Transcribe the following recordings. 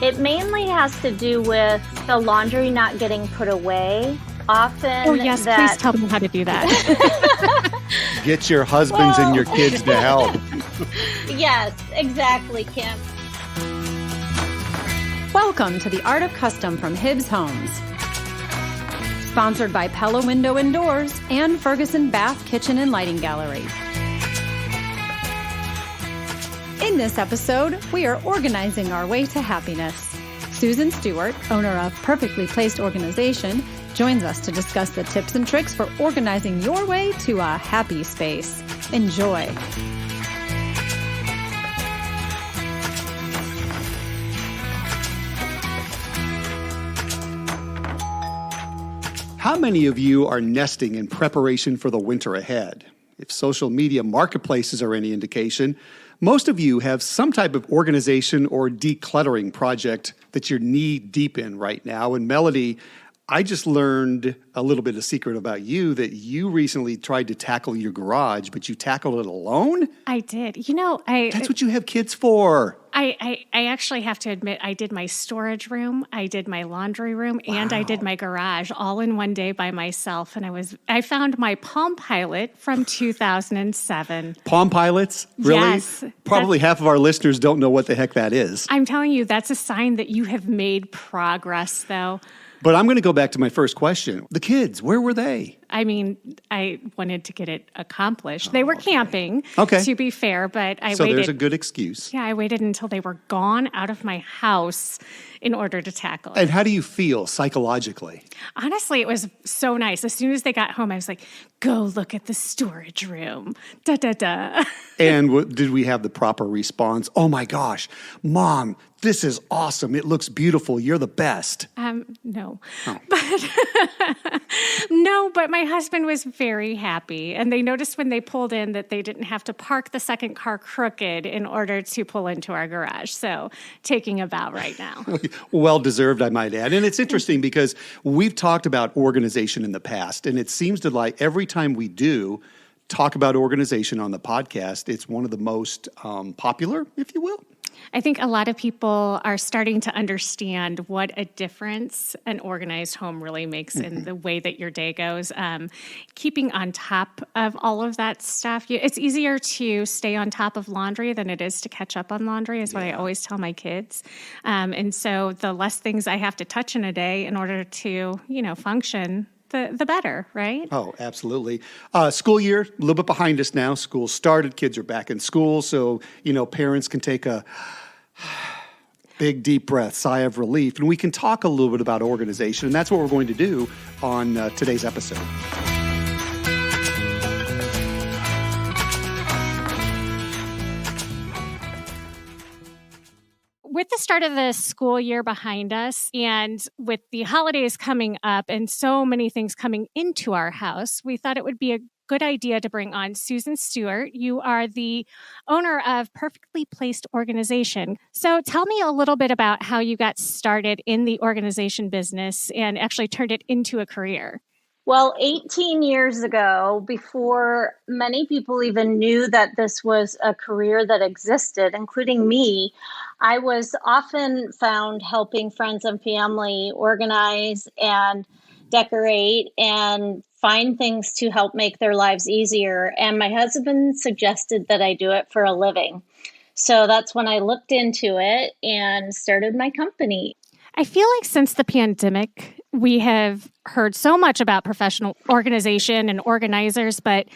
It mainly has to do with the laundry not getting put away. Often. Oh, yes, please tell them how to do that. Get your husbands and your kids to help. Yes, exactly, Kim. Welcome to The Art of Custom from Hibbs Homes. Sponsored by Pella Window and Doors and Ferguson Bath Kitchen and Lighting Gallery. In this episode, we are organizing our way to happiness. Susan Stewart, owner of Perfectly Placed Organization, joins us to discuss the tips and tricks for organizing your way to a happy space. Enjoy. How many of you are nesting in preparation for the winter ahead? If social media marketplaces are any indication, most of you have some type of organization or decluttering project that you're knee deep in right now. And Melody, I just learned a little bit of secret about you that you recently tried to tackle your garage, but you tackled it alone? I did. That's what you have kids for. I actually have to admit, I did my storage room, I did my laundry room, and I did my garage all in one day by myself. And I found my Palm Pilot from 2007. Palm Pilots? Really? Yes. Probably half of our listeners don't know what the heck that is. I'm telling you, that's a sign that you have made progress, though. But I'm going to go back to my first question. The kids, where were they? I mean, I wanted to get it accomplished. They were camping, to be fair, but I waited. So there's a good excuse. Yeah, I waited until they were gone out of my house in order to tackle it. And how do you feel psychologically? Honestly, it was so nice. As soon as they got home, I was like, go look at the storage room. Da, da, da. And did we have the proper response? Oh my gosh, Mom, this is awesome. It looks beautiful. You're the best. No. Oh. But my husband was very happy. And they noticed when they pulled in that they didn't have to park the second car crooked in order to pull into our garage. So taking a bow right now. Well deserved, I might add. And it's interesting because we've talked about organization in the past. And it seems to like every time we do talk about organization on the podcast, it's one of the most popular, if you will. I think a lot of people are starting to understand what a difference an organized home really makes in the way that your day goes. Keeping on top of all of that stuff. It's easier to stay on top of laundry than it is to catch up on laundry, is what I always tell my kids. And so the less things I have to touch in a day in order to, function, the better, right? Oh, absolutely. School year, a little bit behind us now. School started, kids are back in school. So, parents can take a big, deep breath, sigh of relief. And we can talk a little bit about organization. And that's what we're going to do on today's episode. With the start of the school year behind us and with the holidays coming up and so many things coming into our house, we thought it would be a good idea to bring on Susan Stewart. You are the owner of Perfectly Placed Organization. So tell me a little bit about how you got started in the organization business and actually turned it into a career. Well, 18 years ago, before many people even knew that this was a career that existed, including me, I was often found helping friends and family organize and decorate and find things to help make their lives easier. And my husband suggested that I do it for a living. So that's when I looked into it and started my company. I feel like since the pandemic, we have heard so much about professional organization and organizers, but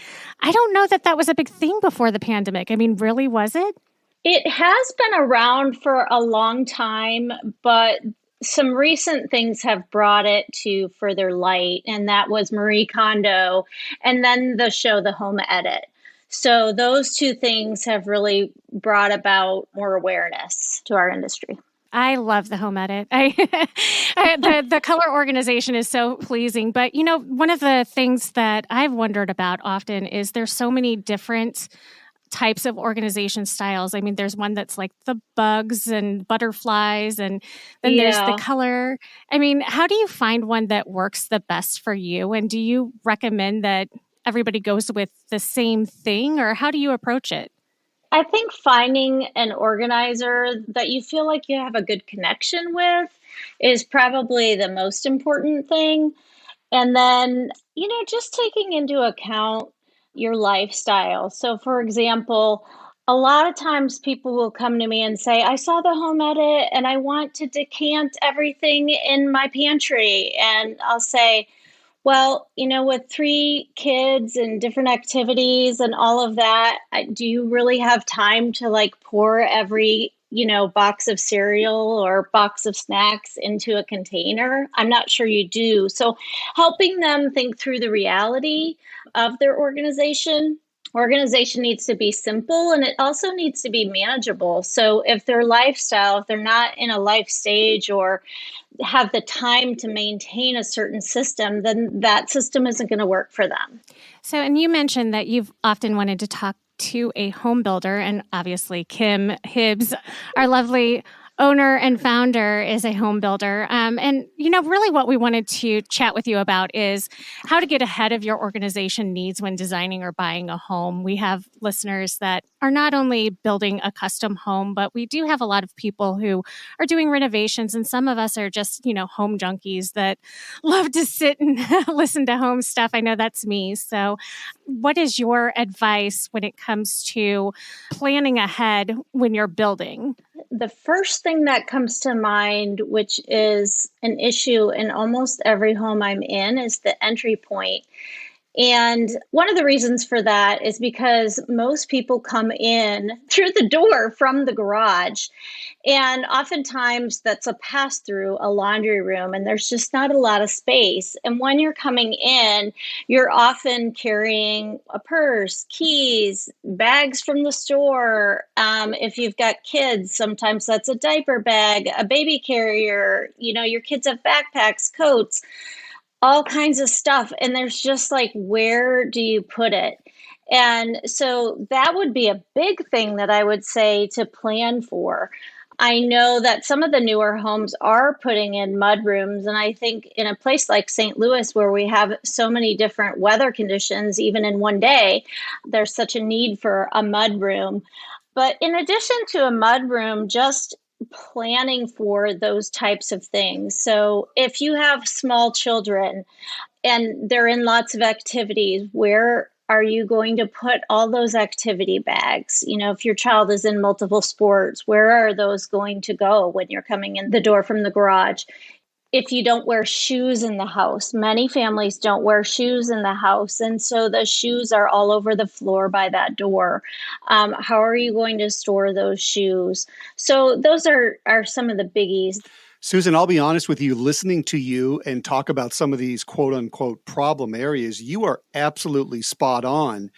I don't know that was a big thing before the pandemic. I mean, really, was it? It has been around for a long time, but some recent things have brought it to further light, and that was Marie Kondo and then the show The Home Edit. So those two things have really brought about more awareness to our industry. I love the home edit. The color organization is so pleasing. But, one of the things that I've wondered about often is there's so many different types of organization styles. I mean, there's one that's like the bugs and butterflies, and then there's the color. I mean, how do you find one that works the best for you? And do you recommend that everybody goes with the same thing, or how do you approach it? I think finding an organizer that you feel like you have a good connection with is probably the most important thing. And then, just taking into account your lifestyle. So, for example, a lot of times people will come to me and say, I saw the home edit and I want to decant everything in my pantry. And I'll say, well, with three kids and different activities and all of that, do you really have time to like pour every, box of cereal or box of snacks into a container? I'm not sure you do. So helping them think through the reality of their organization. Organization needs to be simple and it also needs to be manageable. So if if they're not in a life stage or have the time to maintain a certain system, then that system isn't going to work for them. So, and you mentioned that you've often wanted to talk to a home builder, and obviously Kim Hibbs, our lovely owner and founder, is a home builder. And, really what we wanted to chat with you about is how to get ahead of your organization needs when designing or buying a home. We have listeners that are not only building a custom home, but we do have a lot of people who are doing renovations. And some of us are just, home junkies that love to sit and listen to home stuff. I know that's me. So what is your advice when it comes to planning ahead when you're building? The first thing that comes to mind, which is an issue in almost every home I'm in, is the entry point. And one of the reasons for that is because most people come in through the door from the garage. And oftentimes that's a pass through a laundry room, and there's just not a lot of space. And when you're coming in, you're often carrying a purse, keys, bags from the store. If you've got kids, sometimes that's a diaper bag, a baby carrier, your kids have backpacks, coats, all kinds of stuff. And there's just like, where do you put it? And so that would be a big thing that I would say to plan for. I know that some of the newer homes are putting in mud rooms. And I think in a place like St. Louis, where we have so many different weather conditions, even in one day, there's such a need for a mud room. But in addition to a mud room, just planning for those types of things. So if you have small children and they're in lots of activities, where are you going to put all those activity bags? If your child is in multiple sports, where are those going to go when you're coming in the door from the garage? If you don't wear shoes in the house, many families don't wear shoes in the house. And so the shoes are all over the floor by that door. How are you going to store those shoes? So those are some of the biggies. Susan, I'll be honest with you, listening to you and talk about some of these quote unquote problem areas, you are absolutely spot on.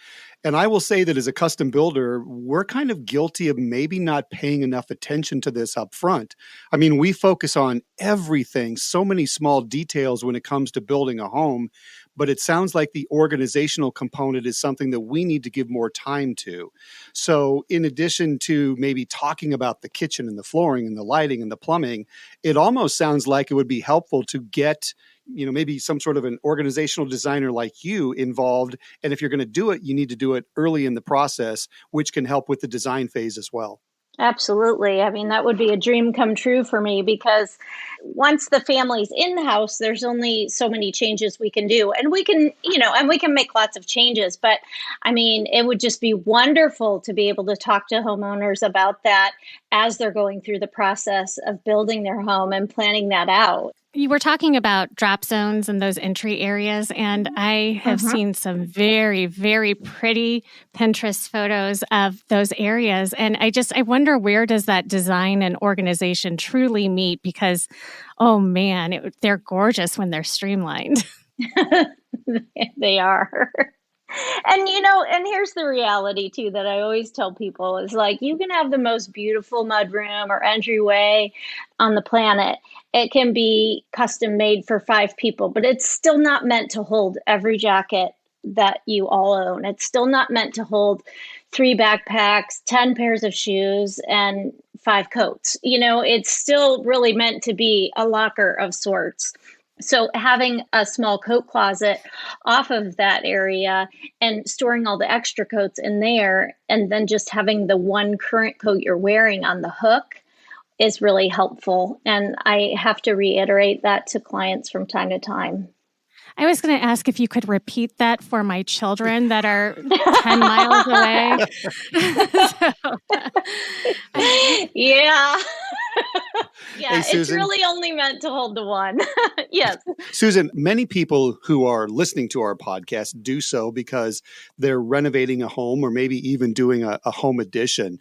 And I will say that as a custom builder, we're kind of guilty of maybe not paying enough attention to this up front. I mean, we focus on everything, so many small details when it comes to building a home, but it sounds like the organizational component is something that we need to give more time to. So in addition to maybe talking about the kitchen and the flooring and the lighting and the plumbing, it almost sounds like it would be helpful to get maybe some sort of an organizational designer like you involved. And if you're going to do it, you need to do it early in the process, which can help with the design phase as well. Absolutely. I mean, that would be a dream come true for me, because once the family's in the house, there's only so many changes we can do. And we can, we can make lots of changes. But I mean, it would just be wonderful to be able to talk to homeowners about that as they're going through the process of building their home and planning that out. You were talking about drop zones and those entry areas, and I have seen some very, very pretty Pinterest photos of those areas. And I wonder, where does that design and organization truly meet? Because, oh man, they're gorgeous when they're streamlined. They are. And, and here's the reality too, that I always tell people is like, you can have the most beautiful mudroom or entryway on the planet. It can be custom made for 5 people, but it's still not meant to hold every jacket that you all own. It's still not meant to hold 3 backpacks, 10 pairs of shoes, and 5 coats. It's still really meant to be a locker of sorts. So having a small coat closet off of that area and storing all the extra coats in there, and then just having the one current coat you're wearing on the hook is really helpful. And I have to reiterate that to clients from time to time. I was going to ask if you could repeat that for my children that are 10 miles away. Yeah. Yeah, Hey, it's Susan. really only meant to hold the one. Yes. Susan, many people who are listening to our podcast do so because they're renovating a home or maybe even doing a home addition.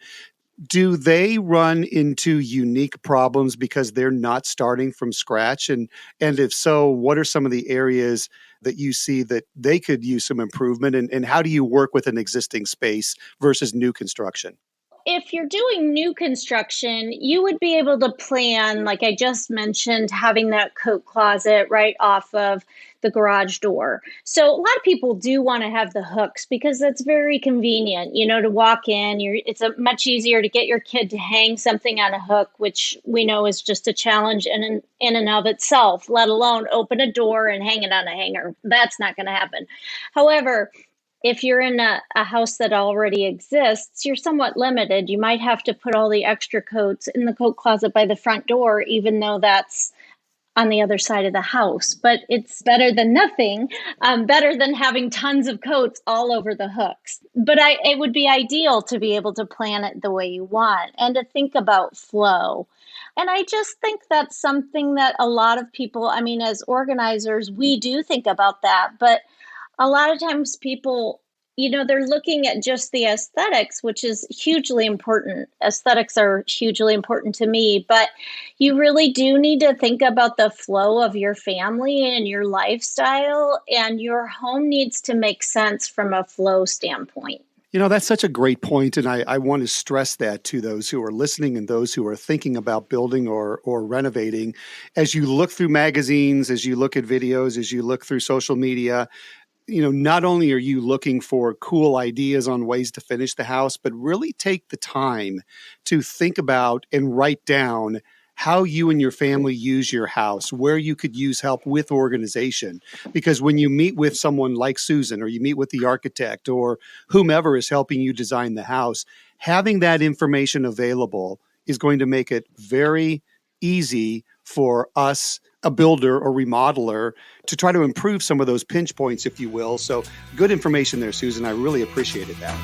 Do they run into unique problems because they're not starting from scratch? And if so, what are some of the areas that you see that they could use some improvement? And how do you work with an existing space versus new construction? If you're doing new construction, you would be able to plan, like I just mentioned, having that coat closet right off of the garage door. So a lot of people do want to have the hooks because that's very convenient, to walk in. It's much easier to get your kid to hang something on a hook, which we know is just a challenge in and of itself, let alone open a door and hang it on a hanger. That's not going to happen. However, if you're in a house that already exists, you're somewhat limited. You might have to put all the extra coats in the coat closet by the front door, even though that's on the other side of the house. But it's better than nothing, better than having tons of coats all over the hooks. But it would be ideal to be able to plan it the way you want and to think about flow. And I just think that's something that a lot of people, as organizers, we do think about that. But a lot of times people, they're looking at just the aesthetics, which is hugely important. Aesthetics are hugely important to me, but you really do need to think about the flow of your family and your lifestyle, and your home needs to make sense from a flow standpoint. That's such a great point, and I want to stress that to those who are listening and those who are thinking about building or renovating. As you look through magazines, as you look at videos, as you look through social media, not only are you looking for cool ideas on ways to finish the house, but really take the time to think about and write down how you and your family use your house, where you could use help with organization. Because when you meet with someone like Susan, or you meet with the architect or whomever is helping you design the house, having that information available is going to make it very easy for us, a builder or remodeler, to try to improve some of those pinch points, if you will. So good information there, Susan. I really appreciated that.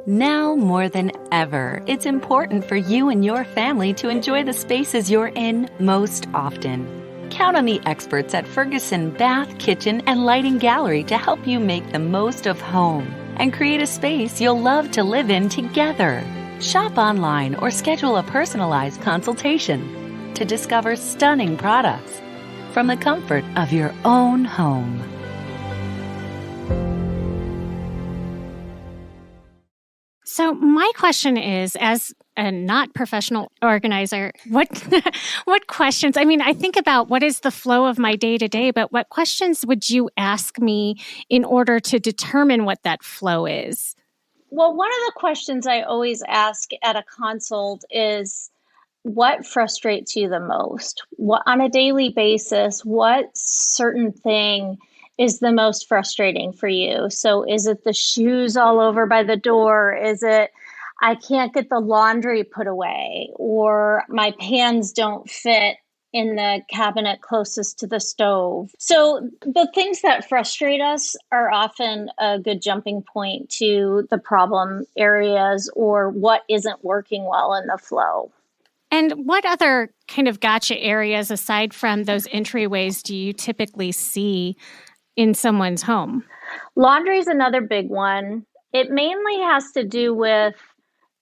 Now more than ever, it's important for you and your family to enjoy the spaces you're in most often. Count on the experts at Ferguson Bath, Kitchen, and Lighting Gallery to help you make the most of home and create a space you'll love to live in together. Shop online or schedule a personalized consultation to discover stunning products from the comfort of your own home. So my question is, as a not professional organizer, what questions, I think about what is the flow of my day to day, but what questions would you ask me in order to determine what that flow is? Well, one of the questions I always ask at a consult is, what frustrates you the most? What, on a daily basis, what certain thing is the most frustrating for you? So is it the shoes all over by the door? Is it I can't get the laundry put away, or my pans don't fit in the cabinet closest to the stove? So the things that frustrate us are often a good jumping point to the problem areas or what isn't working well in the flow. And what other kind of gotcha areas aside from those entryways do you typically see in someone's home? Laundry is another big one. It mainly has to do with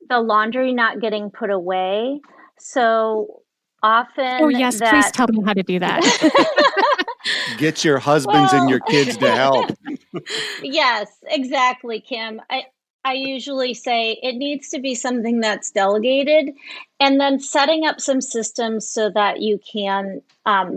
the laundry not getting put away. So often... Oh, yes, please tell me how to do that. Get your husbands and your kids to help. Yes, exactly, Kim. I usually say it needs to be something that's delegated. And then setting up some systems so that you can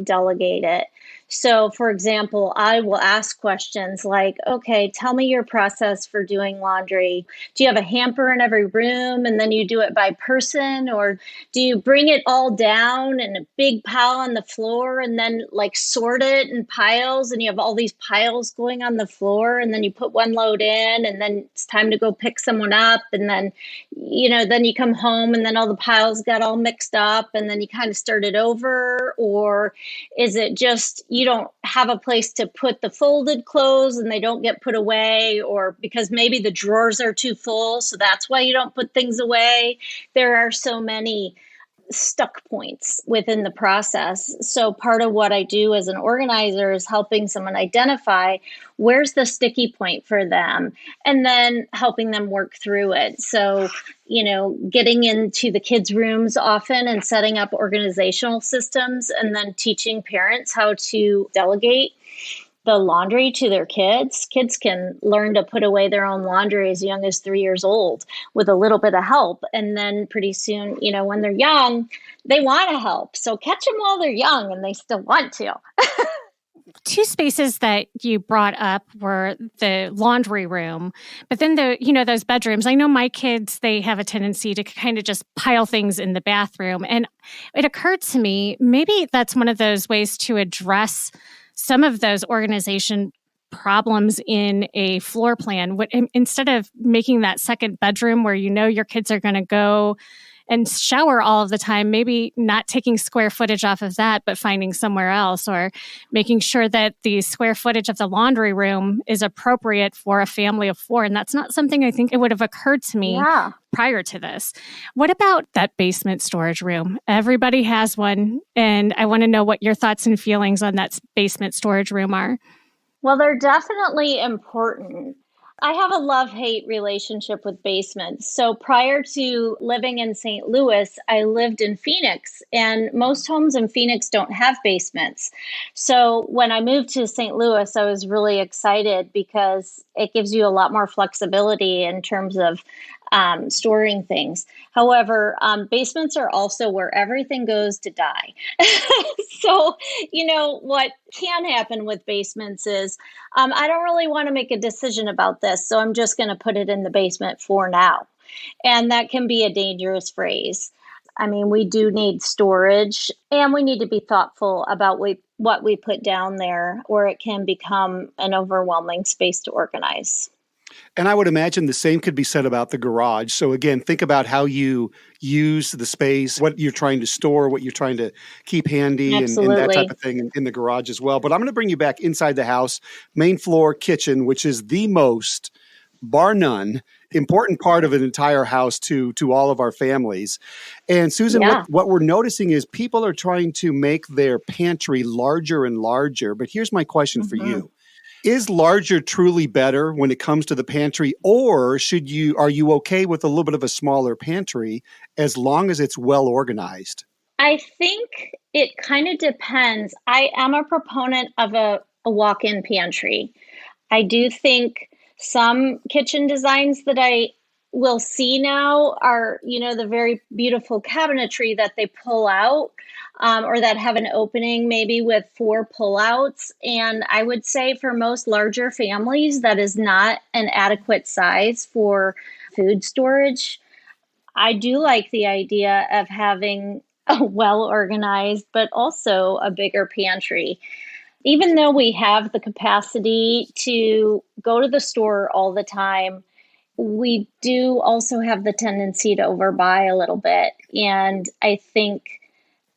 delegate it. So, for example, I will ask questions like, okay, tell me your process for doing laundry. Do you have a hamper in every room and then you do it by person? Or do you bring it all down in a big pile on the floor and then like sort it in piles, and you have all these piles going on the floor, and then you put one load in and then it's time to go pick someone up, and then then you come home and then all the piles got all mixed up and then you kind of start it over? Or is it just you don't have a place to put the folded clothes and they don't get put away, or because maybe the drawers are too full, so that's why you don't put things away? There are so many stuck points within the process. So part of what I do as an organizer is helping someone identify where's the sticky point for them and then helping them work through it. So, getting into the kids' rooms often and setting up organizational systems, and then teaching parents how to delegate the laundry to their kids. Kids can learn to put away their own laundry as young as 3 years old with a little bit of help. And then pretty soon, when they're young, they want to help. So catch them while they're young and they still want to. Two spaces that you brought up were the laundry room, but then those bedrooms. I know my kids, they have a tendency to kind of just pile things in the bathroom. And it occurred to me, maybe that's one of those ways to address some of those organization problems in a floor plan. Instead of making that second bedroom where your kids are going to go and shower all of the time, maybe not taking square footage off of that, but finding somewhere else, or making sure that the square footage of the laundry room is appropriate for a family of 4. And that's not something I think it would have occurred to me prior to this. What about that basement storage room? Everybody has one, and I want to know what your thoughts and feelings on that basement storage room are. Well, they're definitely important. I have a love-hate relationship with basements. So prior to living in St. Louis, I lived in Phoenix, and most homes in Phoenix don't have basements. So when I moved to St. Louis, I was really excited because it gives you a lot more flexibility in terms of storing things. However, basements are also where everything goes to die. So, what can happen with basements is I don't really want to make a decision about this, so I'm just going to put it in the basement for now. And that can be a dangerous phrase. I mean, we do need storage, and we need to be thoughtful about what we put down there, or it can become an overwhelming space to organize. And I would imagine the same could be said about the garage. So again, think about how you use the space, what you're trying to store, what you're trying to keep handy, and that type of thing in the garage as well. But I'm going to bring you back inside the house, main floor, kitchen, which is the most, bar none, important part of an entire house to all of our families. And Susan, what we're noticing is people are trying to make their pantry larger and larger. But here's my question for you. Is larger truly better when it comes to the pantry, or are you okay with a little bit of a smaller pantry as long as it's well organized? I think it kind of depends. I am a proponent of a walk-in pantry. I do think some kitchen designs that I will see now are, the very beautiful cabinetry that they pull out, or that have an opening maybe with 4 pullouts. And I would say for most larger families, that is not an adequate size for food storage. I do like the idea of having a well-organized, but also a bigger pantry. Even though we have the capacity to go to the store all the time, we do also have the tendency to overbuy a little bit. And I think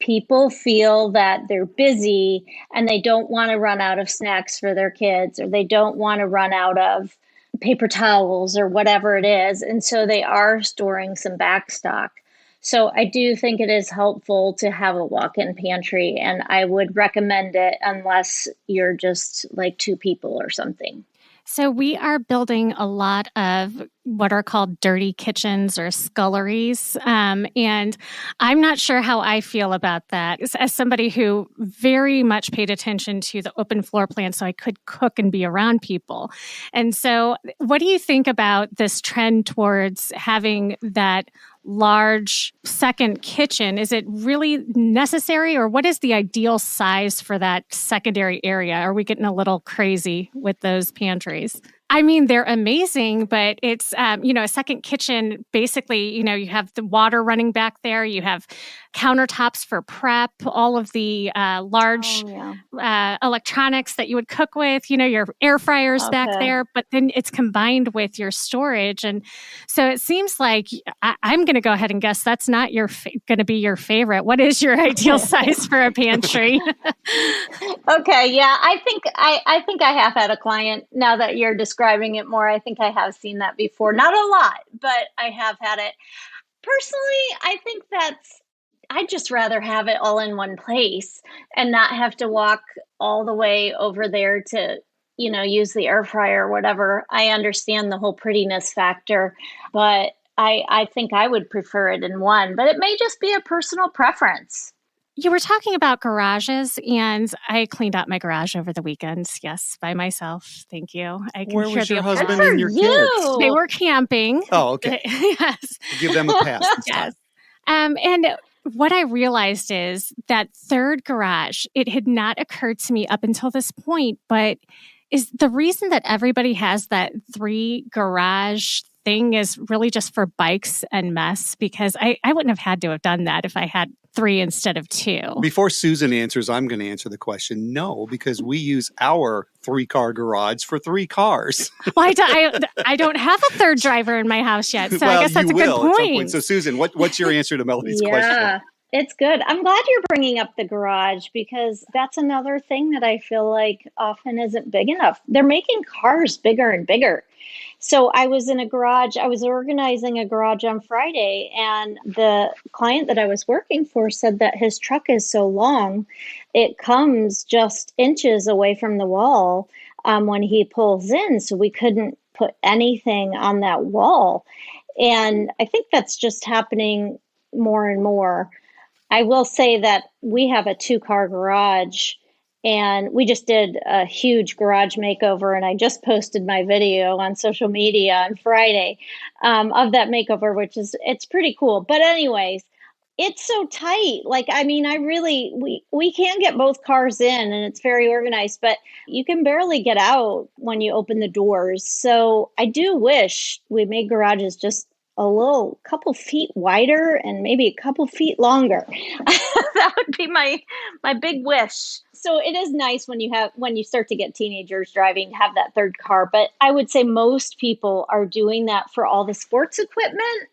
people feel that they're busy and they don't want to run out of snacks for their kids, or they don't want to run out of paper towels or whatever it is. And so they are storing some back stock. So I do think it is helpful to have a walk-in pantry, and I would recommend it unless you're just like 2 people or something. So we are building a lot of what are called dirty kitchens or sculleries. And I'm not sure how I feel about that as somebody who very much paid attention to the open floor plan so I could cook and be around people. And so what do you think about this trend towards having that large second kitchen. Is it really necessary, or what is the ideal size for that secondary area? Are we getting a little crazy with those pantries? I mean, they're amazing, but it's, a second kitchen, basically, you have the water running back there. You have countertops for prep, all of the large electronics that you would cook with, your air fryers back there, but then it's combined with your storage. And so it seems like I'm going to go ahead and guess that's not going to be your favorite. What is your ideal size for a pantry? Okay. Yeah. I think I have had a client, now that you're describing it more, I think I have seen that before. Not a lot, but I have had it. Personally, I think I'd just rather have it all in one place and not have to walk all the way over there to, use the air fryer or whatever. I understand the whole prettiness factor, but I think I would prefer it in one, but it may just be a personal preference. You were talking about garages, and I cleaned out my garage over the weekend. Yes, by myself. Thank you. Where was your husband and your kids? They were camping. Oh, okay. Yes. Give them a pass. Yes. And what I realized is that third garage, it had not occurred to me up until this point, but is the reason that everybody has that 3 garage thing is really just for bikes and mess, because I wouldn't have had to have done that if I had 3 instead of 2. Before Susan answers, I'm going to answer the question. No, because we use our 3-car garage for 3 cars. Well, I don't have a third driver in my house yet, so I guess that's a good point. So Susan, what's your answer to Melody's question? Yeah, it's good. I'm glad you're bringing up the garage, because that's another thing that I feel like often isn't big enough. They're making cars bigger and bigger. So I was in a garage, I was organizing a garage on Friday, and the client that I was working for said that his truck is so long, it comes just inches away from the wall when he pulls in. So we couldn't put anything on that wall. And I think that's just happening more and more. I will say that we have a 2-car garage, and we just did a huge garage makeover, and I just posted my video on social media on Friday of that makeover, it's pretty cool. But anyways, it's so tight. We can get both cars in, and it's very organized, but you can barely get out when you open the doors. So I do wish we made garages just a couple feet wider and maybe a couple feet longer. That would be my big wish. So it is nice when you start to get teenagers driving to have that third car. But I would say most people are doing that for all the sports equipment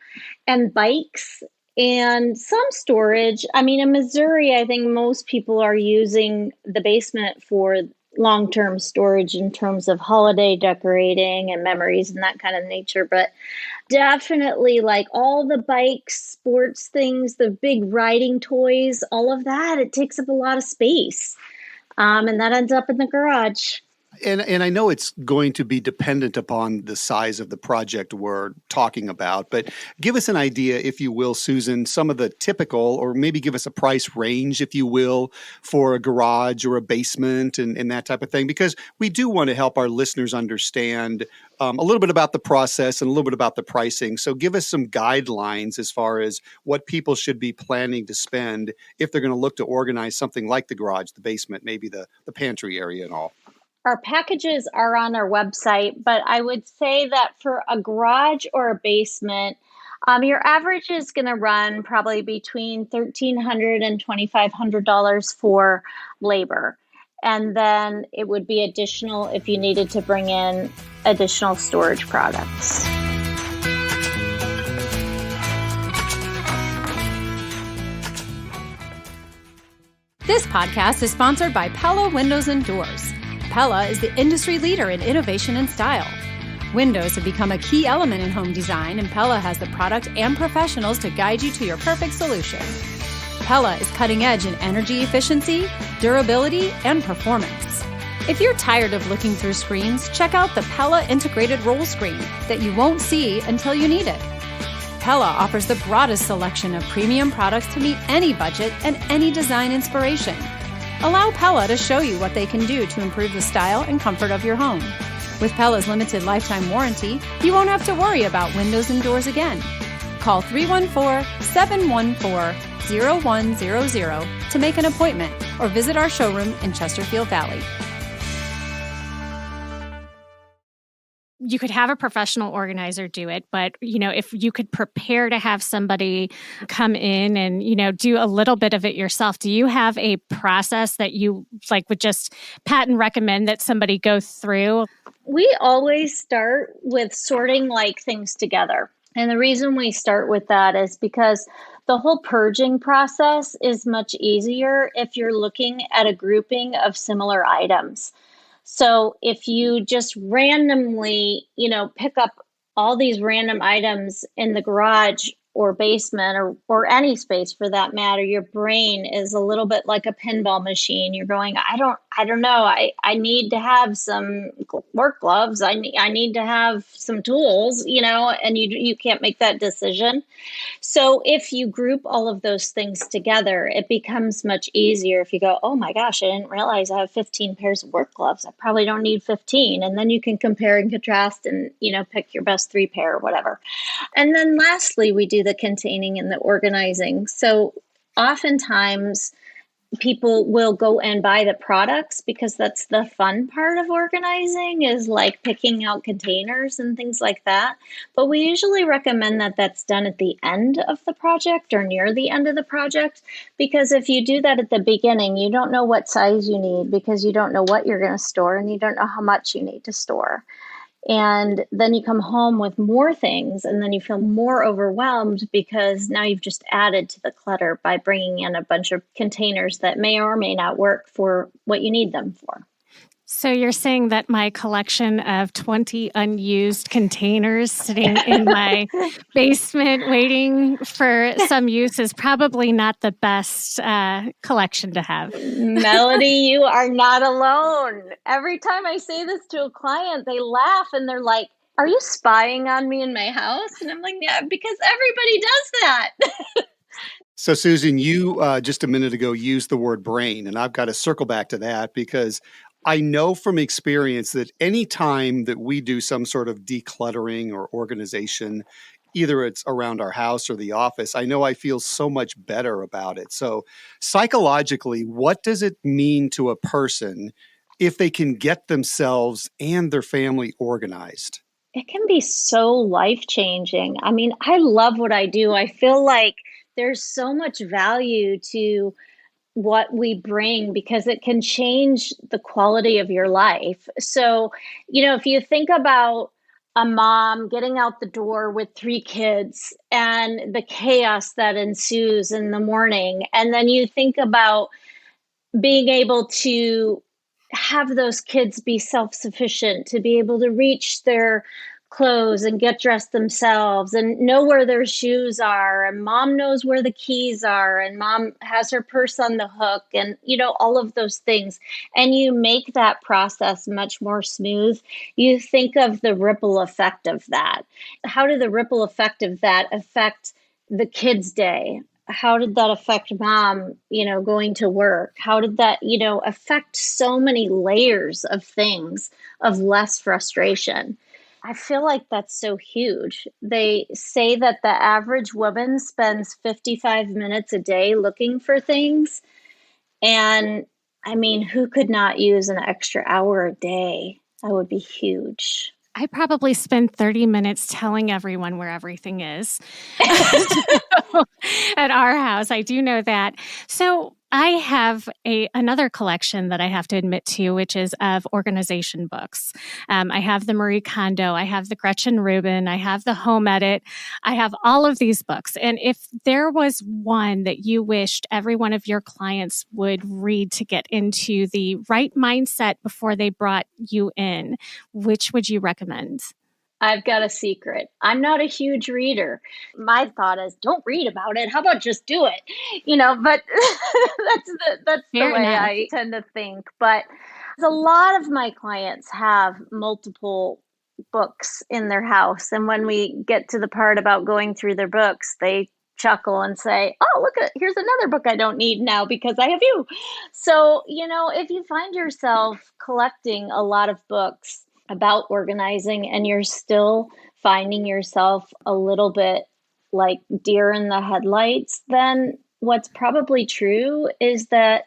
and bikes and some storage. I mean, in Missouri, I think most people are using the basement for long-term storage in terms of holiday decorating and memories and that kind of nature. But definitely, like all the bikes, sports things, the big riding toys, all of that, it takes up a lot of space. And that ends up in the garage. And I know it's going to be dependent upon the size of the project we're talking about, but give us an idea, if you will, Susan, some of the typical, or maybe give us a price range, if you will, for a garage or a basement and that type of thing, because we do want to help our listeners understand a little bit about the process and a little bit about the pricing. So give us some guidelines as far as what people should be planning to spend if they're going to look to organize something like the garage, the basement, maybe the pantry area and all. Our packages are on our website, but I would say that for a garage or a basement, your average is going to run probably between $1,300 and $2,500 for labor. And then it would be additional if you needed to bring in additional storage products. This podcast is sponsored by Pella Windows and Doors. Pella is the industry leader in innovation and style. Windows have become a key element in home design, and Pella has the product and professionals to guide you to your perfect solution. Pella is cutting edge in energy efficiency, durability, and performance. If you're tired of looking through screens, check out the Pella integrated roll screen that you won't see until you need it. Pella offers the broadest selection of premium products to meet any budget and any design inspiration. Allow Pella to show you what they can do to improve the style and comfort of your home. With Pella's limited lifetime warranty, you won't have to worry about windows and doors again. Call 314-714-0100 to make an appointment or visit our showroom in Chesterfield Valley. You could have a professional organizer do it, but, if you could prepare to have somebody come in and, do a little bit of it yourself, do you have a process that you would just pat and recommend that somebody go through? We always start with sorting things together. And the reason we start with that is because the whole purging process is much easier if you're looking at a grouping of similar items. So if you just randomly, pick up all these random items in the garage or basement or any space for that matter, your brain is a little bit like a pinball machine. You're going, I don't know. I need to have some work gloves. I need to have some tools, and you can't make that decision. So if you group all of those things together, it becomes much easier if you go, oh my gosh, I didn't realize I have 15 pairs of work gloves. I probably don't need 15. And then you can compare and contrast and, pick your best 3 pair or whatever. And then lastly, we do the containing and the organizing. So oftentimes people will go and buy the products because that's the fun part of organizing is picking out containers and things like that. But we usually recommend that that's done at the end of the project or near the end of the project, because if you do that at the beginning, you don't know what size you need because you don't know what you're going to store and you don't know how much you need to store. And then you come home with more things and then you feel more overwhelmed because now you've just added to the clutter by bringing in a bunch of containers that may or may not work for what you need them for. So you're saying that my collection of 20 unused containers sitting in my basement waiting for some use is probably not the best collection to have. Melody, you are not alone. Every time I say this to a client, they laugh and they're like, are you spying on me in my house? And I'm like, yeah, because everybody does that. So, Susan, you just a minute ago used the word brain, and I've got to circle back to that because I know from experience that any time that we do some sort of decluttering or organization, either it's around our house or the office, I know I feel so much better about it. So psychologically, what does it mean to a person if they can get themselves and their family organized? It can be so life-changing. I mean, I love what I do. I feel like there's so much value to what we bring because it can change the quality of your life. So, if you think about a mom getting out the door with 3 kids and the chaos that ensues in the morning, and then you think about being able to have those kids be self-sufficient, to be able to reach their clothes and get dressed themselves and know where their shoes are, and mom knows where the keys are, and mom has her purse on the hook, and all of those things, and you make that process much more smooth. You think of the ripple effect of that. How did the ripple effect of that affect the kids' day? How did that affect mom, going to work? How did that, affect so many layers of things of less frustration? I feel like that's so huge. They say that the average woman spends 55 minutes a day looking for things. And I mean, who could not use an extra hour a day? That would be huge. I probably spend 30 minutes telling everyone where everything is at our house. I do know that. So I have another collection that I have to admit to, which is of organization books. I have the Marie Kondo, I have the Gretchen Rubin, I have the Home Edit, I have all of these books. And if there was one that you wished every one of your clients would read to get into the right mindset before they brought you in, which would you recommend? I've got a secret. I'm not a huge reader. My thought is, don't read about it. How about just do it? But that's the way I tend to think. But a lot of my clients have multiple books in their house. And when we get to the part about going through their books, they chuckle and say, oh, here's another book I don't need now because I have you. So, if you find yourself collecting a lot of books about organizing and you're still finding yourself a little bit like deer in the headlights, then what's probably true is that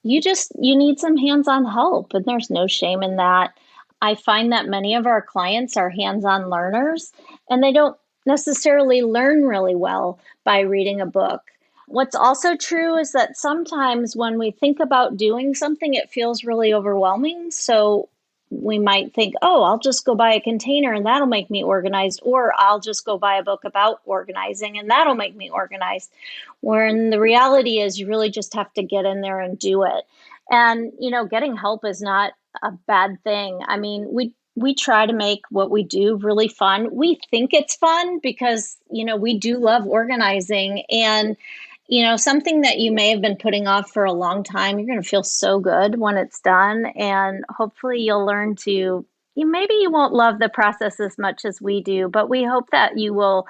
you need some hands-on help, and there's no shame in that. I find that many of our clients are hands-on learners, and they don't necessarily learn really well by reading a book. What's also true is that sometimes when we think about doing something, it feels really overwhelming. So we might think, oh, I'll just go buy a container and that'll make me organized, or I'll just go buy a book about organizing and that'll make me organized. When the reality is you really just have to get in there and do it. And, getting help is not a bad thing. I mean, we try to make what we do really fun. We think it's fun because, we do love organizing, and something that you may have been putting off for a long time, you're going to feel so good when it's done. And hopefully you'll learn maybe you won't love the process as much as we do, but we hope that you will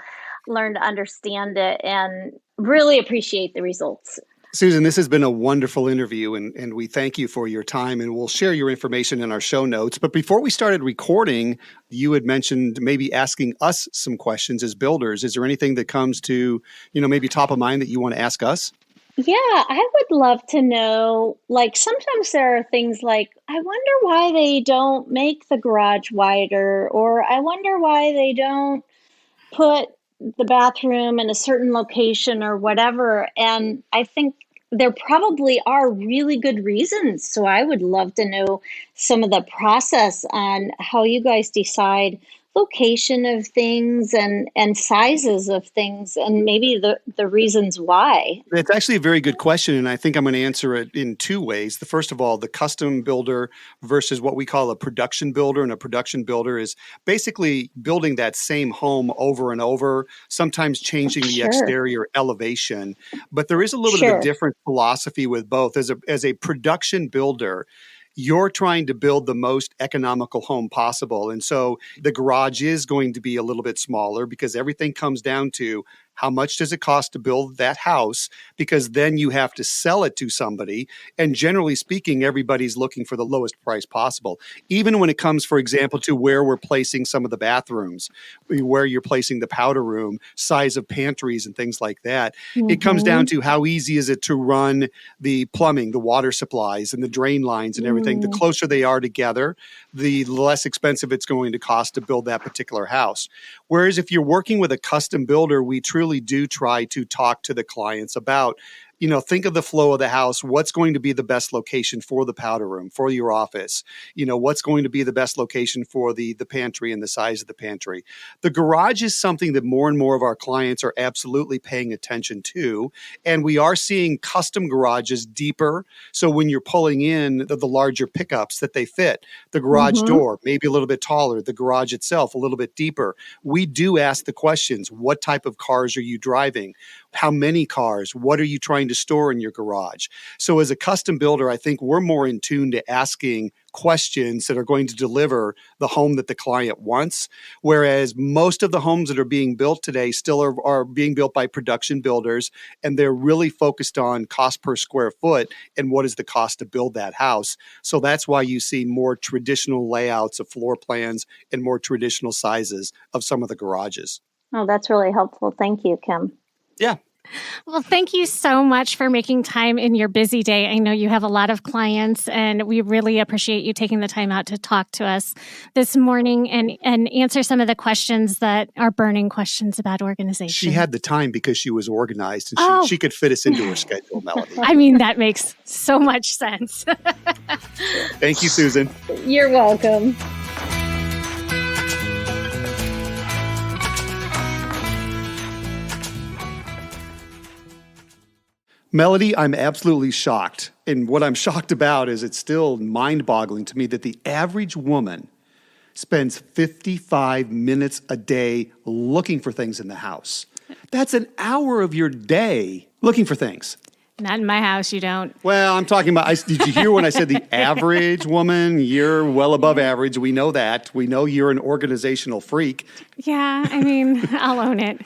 learn to understand it and really appreciate the results. Susan, this has been a wonderful interview, and we thank you for your time, and we'll share your information in our show notes. But before we started recording, you had mentioned maybe asking us some questions as builders. Is there anything that comes to, maybe top of mind that you want to ask us? Yeah, I would love to know, sometimes there are things like, I wonder why they don't make the garage wider, or I wonder why they don't put the bathroom in a certain location or whatever. And I think there probably are really good reasons. So I would love to know some of the process on how you guys decide location of things and sizes of things, and maybe the reasons why. It's actually a very good question, and I think I'm going to answer it in two ways. The first of all, the custom builder versus what we call a production builder. And a production builder is basically building that same home over and over, sometimes changing the exterior elevation. But there is a little bit of a different philosophy with both. As a production builder, you're trying to build the most economical home possible. And so the garage is going to be a little bit smaller because everything comes down to how much does it cost to build that house? Because then you have to sell it to somebody. And generally speaking, everybody's looking for the lowest price possible. Even when it comes, for example, to where we're placing some of the bathrooms, where you're placing the powder room, size of pantries and things like that. Mm-hmm. It comes down to how easy is it to run the plumbing, the water supplies and the drain lines and everything. The closer they are together, the less expensive it's going to cost to build that particular house. Whereas if you're working with a custom builder, we truly do try to talk to the clients about, think of the flow of the house. What's going to be the best location for the powder room, for your office? What's going to be the best location for the pantry and the size of the pantry? The garage is something that more and more of our clients are absolutely paying attention to. And we are seeing custom garages deeper. So when you're pulling in the larger pickups that they fit, the garage door, maybe a little bit taller, the garage itself a little bit deeper. We do ask the questions. What type of cars are you driving? How many cars? What are you trying to store in your garage? So as a custom builder, I think we're more in tune to asking questions that are going to deliver the home that the client wants. Whereas most of the homes that are being built today still are being built by production builders, and they're really focused on cost per square foot and what is the cost to build that house. So that's why you see more traditional layouts of floor plans and more traditional sizes of some of the garages. Oh, that's really helpful. Thank you, Kim. Yeah. Well, thank you so much for making time in your busy day. I know you have a lot of clients, and we really appreciate you taking the time out to talk to us this morning and answer some of the questions that are burning questions about organization. She had the time because she was organized, and she could fit us into her schedule, Melody. I mean, that makes so much sense. Thank you, Susan. You're welcome. Melody, I'm absolutely shocked. And what I'm shocked about is it's still mind-boggling to me that the average woman spends 55 minutes a day looking for things in the house. That's an hour of your day looking for things. Not in my house, you don't. Well, I'm talking about, did you hear when I said the average woman? You're well above average. We know that. We know you're an organizational freak. Yeah, I mean, I'll own it.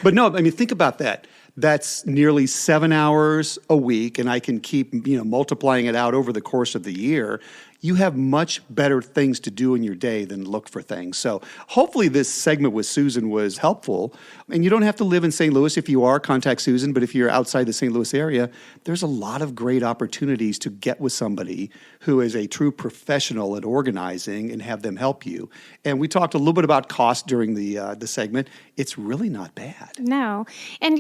But no, I mean, think about that. that's nearly 7 hours a week, and I can keep, multiplying it out over the course of the year, you have much better things to do in your day than look for things. So hopefully this segment with Susan was helpful. And you don't have to live in St. Louis. If you are, contact Susan. But if you're outside the St. Louis area, there's a lot of great opportunities to get with somebody who is a true professional at organizing and have them help you. And we talked a little bit about cost during the segment. It's really not bad. No. And,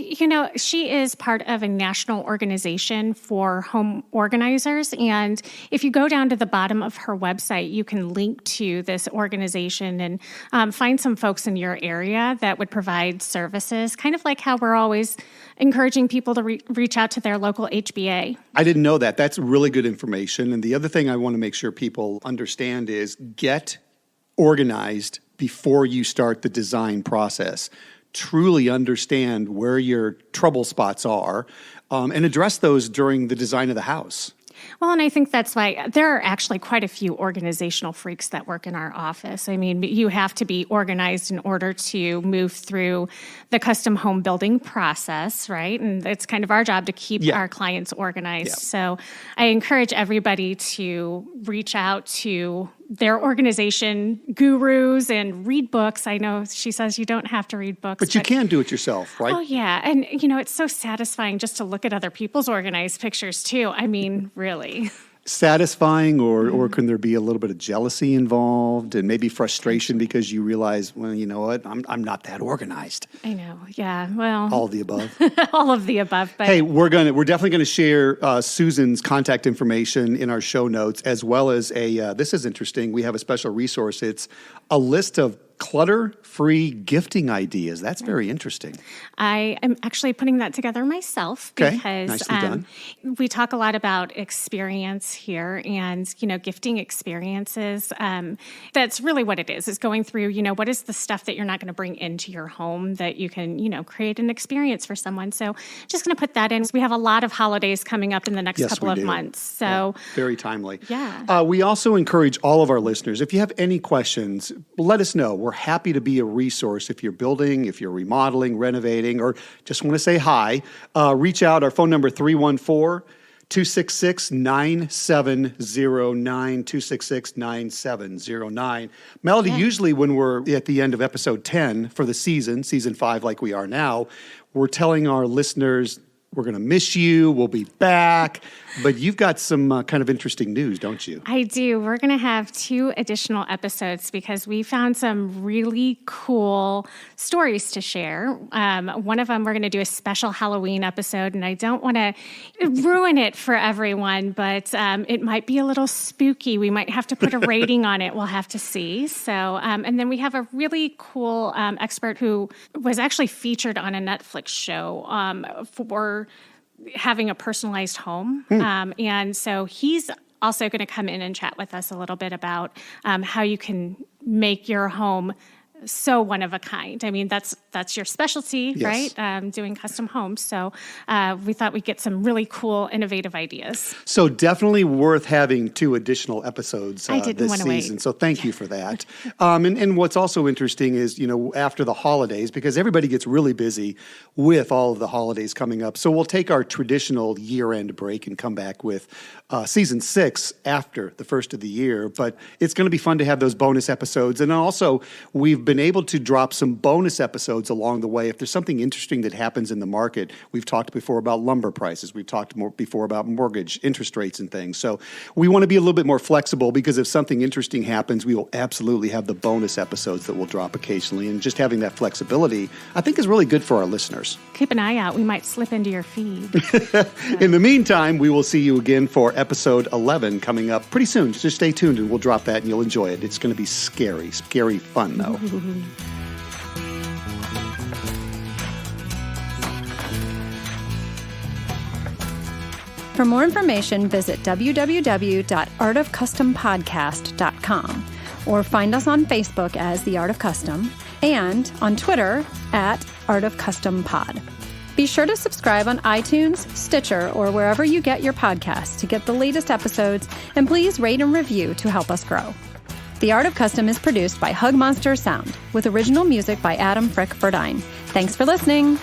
she is part of a national organization for home organizers. And if you go down to the bottom of her website, you can link to this organization and find some folks in your area that would provide services, kind of like how we're always encouraging people to reach out to their local HBA. I didn't know that. That's really good information. And the other thing I want to make sure people understand is get organized before you start the design process. Truly understand where your trouble spots are and address those during the design of the house. Well, and I think that's why there are actually quite a few organizational freaks that work in our office. I mean, you have to be organized in order to move through the custom home building process, right? And it's kind of our job to keep our clients organized. Yeah. So I encourage everybody to reach out to their organization gurus and read books. I know she says you don't have to read books. But you can do it yourself, right? Oh, yeah. And, it's so satisfying just to look at other people's organized pictures, too. I mean, really. Satisfying, or can there be a little bit of jealousy involved and maybe frustration because you realize, well, you know what, I'm not that organized. I know, yeah, well. All of the above. All of the above. But. Hey, we're definitely going to share Susan's contact information in our show notes, as well as this is interesting, we have a special resource. It's a list of clutter-free gifting ideas. That's very interesting. I am actually putting that together myself because nicely done. We talk a lot about experience here and, gifting experiences. That's really what it is. It's going through, what is the stuff that you're not going to bring into your home that you can, create an experience for someone. So just going to put that in. We have a lot of holidays coming up in the next couple of months. So very timely. Yeah. We also encourage all of our listeners, if you have any questions, let us know. We're happy to be a resource if you're building, if you're remodeling, renovating, or just want to say hi. Reach out. Our phone number 314-266-9709, 266-9709. Melody, usually when we're at the end of episode 10 for the season 5 like we are now, we're telling our listeners we're going to miss you. We'll be back. But you've got some kind of interesting news, don't you? I do. We're going to have 2 additional episodes because we found some really cool stories to share. One of them, we're going to do a special Halloween episode, and I don't want to ruin it for everyone, but it might be a little spooky. We might have to put a rating on it. We'll have to see. So, and then we have a really cool expert who was actually featured on a Netflix show for having a personalized home. And so he's also going to come in and chat with us a little bit about how you can make your home so one of a kind. I mean, that's your specialty, right? Doing custom homes. So we thought we'd get some really cool, innovative ideas. So definitely worth having 2 additional episodes this season. Wait. So thank you for that. And what's also interesting is, after the holidays, because everybody gets really busy with all of the holidays coming up. So we'll take our traditional year-end break and come back with season 6 after the first of the year. But it's going to be fun to have those bonus episodes. And also, we've been able to drop some bonus episodes along the way. If there's something interesting that happens in the market, we've talked before about lumber prices. We've talked before about mortgage interest rates and things. So we want to be a little bit more flexible because if something interesting happens, we will absolutely have the bonus episodes that we'll drop occasionally. And just having that flexibility, I think, is really good for our listeners. Keep an eye out. We might slip into your feed. In the meantime, we will see you again for episode 11 coming up pretty soon. Just stay tuned and we'll drop that and you'll enjoy it. It's going to be scary fun though. For more information, visit www.artofcustompodcast.com or find us on Facebook as The Art of Custom and on Twitter at Art of Custom Pod. Be sure to subscribe on iTunes, Stitcher, or wherever you get your podcasts to get the latest episodes, and please rate and review to help us grow. The Art of Custom is produced by Hug Monster Sound, with original music by Adam Frick Verdine. Thanks for listening.